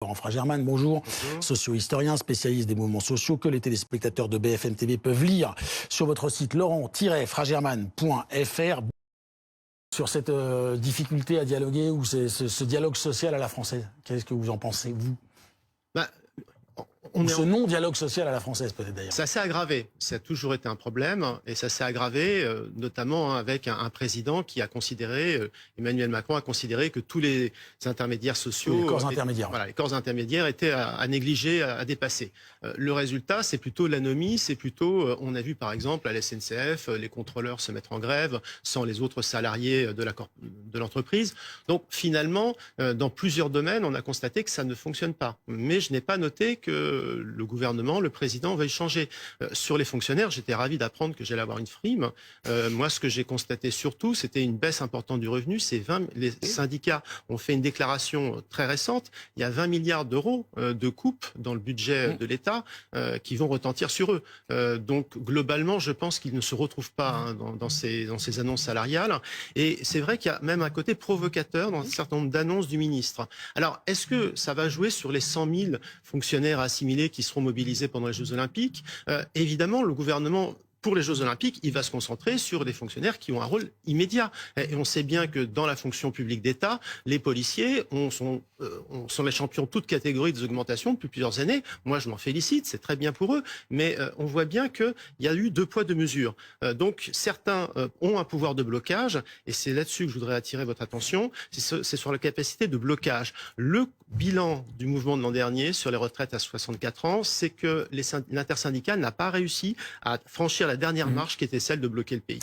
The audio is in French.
Laurent Fragerman, bonjour. Bonjour. Socio-historien, spécialiste des mouvements sociaux, que les téléspectateurs de BFM TV peuvent lire sur votre site laurent-fragerman.fr. Sur cette difficulté à dialoguer ou ce dialogue social à la française, qu'est-ce que vous en pensez, vous? Ce non-dialogue social à la française, peut-être d'ailleurs. Ça s'est aggravé. Ça a toujours été un problème. Et ça s'est aggravé, notamment avec un président qui a considéré, Emmanuel Macron a considéré que tous les intermédiaires sociaux... Les corps intermédiaires. Voilà, les corps intermédiaires étaient à négliger, à dépasser. Le résultat, c'est plutôt l'anomie. C'est plutôt, on a vu par exemple à la SNCF, les contrôleurs se mettre en grève sans les autres salariés de l'entreprise. Donc finalement, dans plusieurs domaines, on a constaté que ça ne fonctionne pas. Mais je n'ai pas noté que le gouvernement, le président veuille changer. Sur les fonctionnaires, j'étais ravi d'apprendre que j'allais avoir une prime. Moi, ce que j'ai constaté surtout, c'était une baisse importante du revenu. Les syndicats ont fait une déclaration très récente. Il y a 20 milliards d'euros de coupes dans le budget de l'État qui vont retentir sur eux. Donc, globalement, je pense qu'ils ne se retrouvent pas dans ces annonces salariales. Et c'est vrai qu'il y a même un côté provocateur dans un certain nombre d'annonces du ministre. Alors, est-ce que ça va jouer sur les 100 000 fonctionnaires assimilés qui seront mobilisés pendant les Jeux Olympiques? Évidemment, le gouvernement, pour les Jeux Olympiques, il va se concentrer sur des fonctionnaires qui ont un rôle immédiat. Et on sait bien que dans la fonction publique d'État, les policiers sont les champions de toute catégorie des augmentations depuis plusieurs années. Moi, je m'en félicite, c'est très bien pour eux. Mais on voit bien qu'il y a eu deux poids, deux mesures. Donc, certains ont un pouvoir de blocage, et c'est là-dessus que je voudrais attirer votre attention. C'est sur la capacité de blocage. Le bilan du mouvement de l'an dernier sur les retraites à 64 ans, c'est que l'intersyndicale n'a pas réussi à franchir la dernière marche qui était celle de bloquer le pays.